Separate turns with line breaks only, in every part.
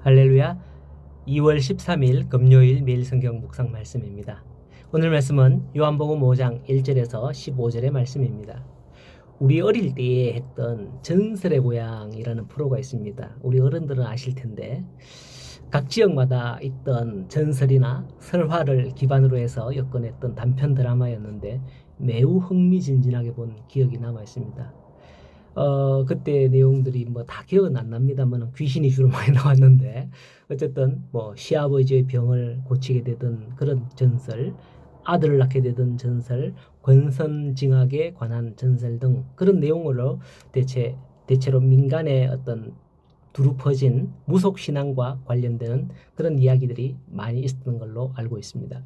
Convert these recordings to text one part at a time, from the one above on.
할렐루야. 2월 13일 금요일 매일 성경 묵상 말씀입니다. 오늘 말씀은 요한복음 5장 1절에서 15절의 말씀입니다. 우리 어릴 때에 했던 전설의 고향이라는 프로가 있습니다. 우리 어른들은 아실 텐데 각 지역마다 있던 전설이나 설화를 기반으로 해서 엮어냈던 단편 드라마였는데 매우 흥미진진하게 본 기억이 남아 있습니다. 그때 내용들이 뭐 다 기억은 안 납니다만 귀신이 주로 많이 나왔는데 어쨌든 뭐 시아버지의 병을 고치게 되던 그런 전설, 아들을 낳게 되던 전설, 권선징악에 관한 전설 등 그런 내용으로 대체로 민간의 어떤 두루 퍼진 무속신앙과 관련되는 그런 이야기들이 많이 있었던 걸로 알고 있습니다.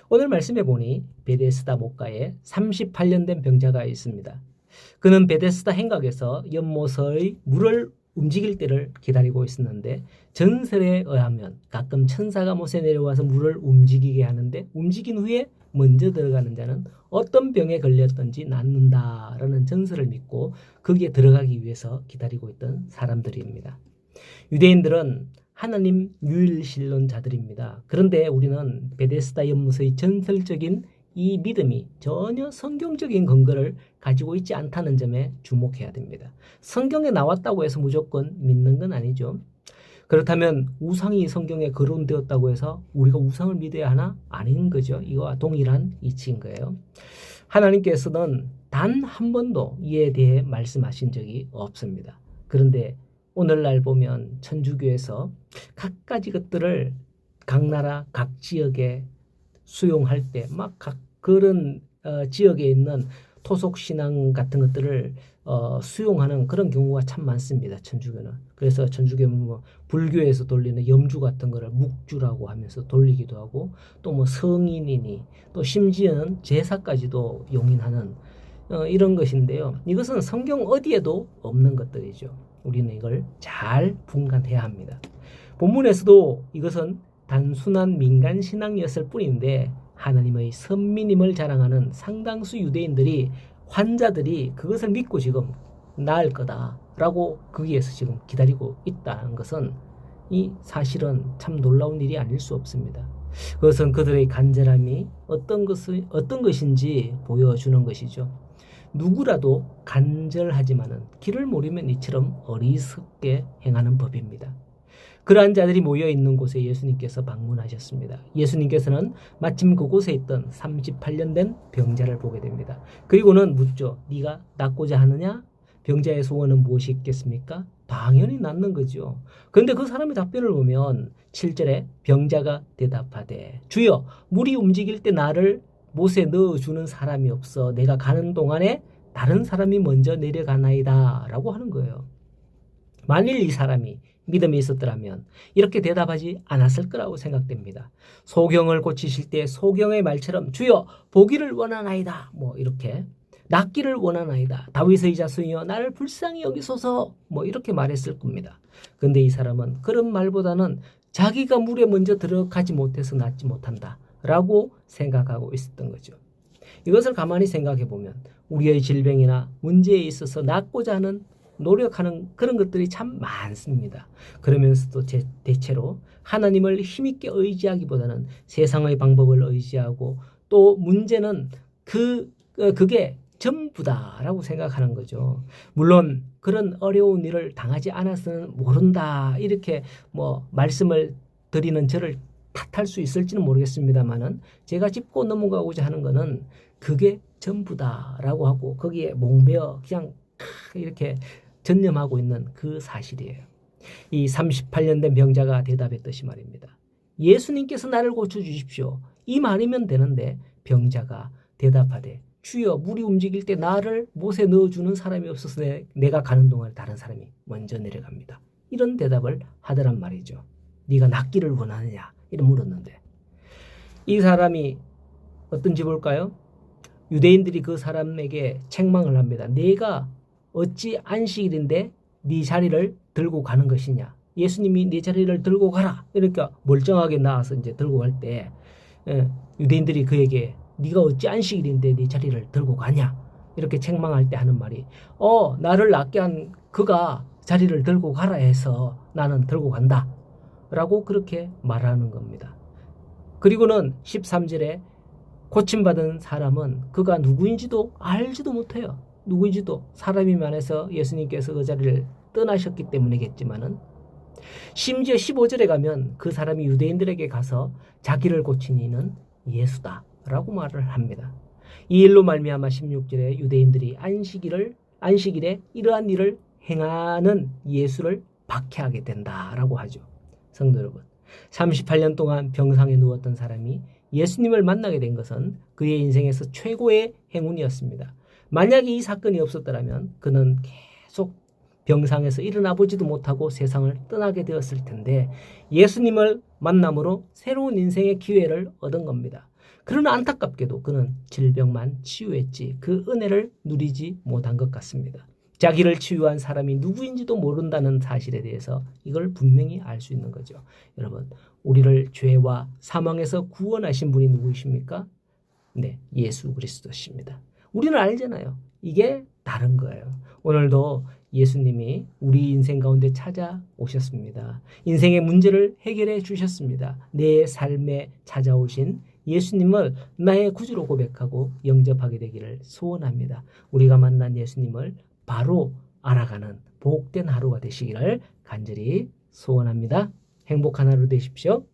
오늘 말씀해 보니 베데스다 목가에 38년 된 병자가 있습니다. 그는 베데스다 행각에서 연못의 물을 움직일 때를 기다리고 있었는데 전설에 의하면 가끔 천사가 못에 내려와서 물을 움직이게 하는데 움직인 후에 먼저 들어가는 자는 어떤 병에 걸렸든지 낫는다라는 전설을 믿고 거기에 들어가기 위해서 기다리고 있던 사람들입니다. 유대인들은 하나님 유일신론자들입니다. 그런데 우리는 베데스다 연못의 전설적인 이 믿음이 전혀 성경적인 근거를 가지고 있지 않다는 점에 주목해야 됩니다. 성경에 나왔다고 해서 무조건 믿는 건 아니죠. 그렇다면 우상이 성경에 거론되었다고 해서 우리가 우상을 믿어야 하나? 아닌 거죠. 이거와 동일한 이치인 거예요. 하나님께서는 단 한 번도 이에 대해 말씀하신 적이 없습니다. 그런데 오늘날 보면 천주교에서 각가지 것들을 각 나라, 각 지역에 수용할 때 막 각 그런 지역에 있는 토속 신앙 같은 것들을 수용하는 그런 경우가 참 많습니다. 천주교는. 그래서 천주교는 뭐 불교에서 돌리는 염주 같은 거를 묵주라고 하면서 돌리기도 하고 또 뭐 성인이니 또 심지어는 제사까지도 용인하는 이런 것인데요. 이것은 성경 어디에도 없는 것들이죠. 우리는 이걸 잘 분간해야 합니다. 본문에서도 이것은 단순한 민간 신앙이었을 뿐인데 하나님의 선민임을 자랑하는 상당수 유대인들이 환자들이 그것을 믿고 지금 나을 거다라고 거기에서 지금 기다리고 있다는 것은 이 사실은 참 놀라운 일이 아닐 수 없습니다. 그것은 그들의 간절함이 어떤 것인지 보여주는 것이죠. 누구라도 간절하지만은 길을 모르면 이처럼 어리석게 행하는 법입니다. 그러한 자들이 모여있는 곳에 예수님께서 방문하셨습니다. 예수님께서는 마침 그곳에 있던 38년 된 병자를 보게 됩니다. 그리고는 묻죠. 네가 낫고자 하느냐? 병자의 소원은 무엇이 있겠습니까? 당연히 낫는 거죠. 그런데 그 사람의 답변을 보면 7절에 병자가 대답하되 주여 물이 움직일 때 나를 못에 넣어주는 사람이 없어 내가 가는 동안에 다른 사람이 먼저 내려가나이다 라고 하는 거예요. 만일 이 사람이 믿음이 있었더라면 이렇게 대답하지 않았을 거라고 생각됩니다. 소경을 고치실 때 소경의 말처럼 주여 보기를 원하나이다 뭐 이렇게 낫기를 원하나이다 다윗의 자손이여 나를 불쌍히 여기소서 뭐 이렇게 말했을 겁니다. 그런데 이 사람은 그런 말보다는 자기가 물에 먼저 들어가지 못해서 낫지 못한다 라고 생각하고 있었던 거죠. 이것을 가만히 생각해 보면 우리의 질병이나 문제에 있어서 낫고자 하는 노력하는 그런 것들이 참 많습니다. 그러면서도 대체로 하나님을 힘있게 의지하기보다는 세상의 방법을 의지하고 또 문제는 그게 전부다라고 생각하는 거죠. 물론 그런 어려운 일을 당하지 않았으면 모른다 이렇게 뭐 말씀을 드리는 저를 탓할 수 있을지는 모르겠습니다만은 제가 짚고 넘어가고자 하는 거는 그게 전부다라고 하고 거기에 몽배어 그냥 이렇게 전념하고 있는 그 사실이에요. 이 38년 된 병자가 대답했듯이 말입니다. 예수님께서 나를 고쳐주십시오. 이 말이면 되는데 병자가 대답하되 주여 물이 움직일 때 나를 못에 넣어주는 사람이 없어서 내가 가는 동안 다른 사람이 먼저 내려갑니다. 이런 대답을 하더란 말이죠. 네가 낫기를 원하느냐 이런 물었는데 이 사람이 어떤지 볼까요? 유대인들이 그 사람에게 책망을 합니다. 내가 어찌 안식일인데 네 자리를 들고 가는 것이냐. 예수님이 네 자리를 들고 가라. 이러니까 멀쩡하게 나와서 이제 들고 갈 때 유대인들이 그에게 네가 어찌 안식일인데 네 자리를 들고 가냐. 이렇게 책망할 때 하는 말이 나를 낫게 한 그가 자리를 들고 가라 해서 나는 들고 간다. 라고 그렇게 말하는 겁니다. 그리고는 13절에 고침받은 사람은 그가 누구인지도 알지도 못해요. 누구인지도 사람이 많아서 예수님께서 그 자리를 떠나셨기 때문이겠지만은 심지어 15절에 가면 그 사람이 유대인들에게 가서 자기를 고친 이는 예수다 라고 말을 합니다. 이 일로 말미암아 16절에 유대인들이 안식일에 이러한 일을 행하는 예수를 박해하게 된다라고 하죠. 성도 여러분, 38년 동안 병상에 누웠던 사람이 예수님을 만나게 된 것은 그의 인생에서 최고의 행운이었습니다. 만약에 이 사건이 없었더라면 그는 계속 병상에서 일어나 보지도 못하고 세상을 떠나게 되었을 텐데 예수님을 만남으로 새로운 인생의 기회를 얻은 겁니다. 그러나 안타깝게도 그는 질병만 치유했지 그 은혜를 누리지 못한 것 같습니다. 자기를 치유한 사람이 누구인지도 모른다는 사실에 대해서 이걸 분명히 알 수 있는 거죠. 여러분, 우리를 죄와 사망에서 구원하신 분이 누구이십니까? 네, 예수 그리스도십니다. 우리는 알잖아요. 이게 다른 거예요. 오늘도 예수님이 우리 인생 가운데 찾아오셨습니다. 인생의 문제를 해결해 주셨습니다. 내 삶에 찾아오신 예수님을 나의 구주로 고백하고 영접하게 되기를 소원합니다. 우리가 만난 예수님을 바로 알아가는 복된 하루가 되시기를 간절히 소원합니다. 행복한 하루 되십시오.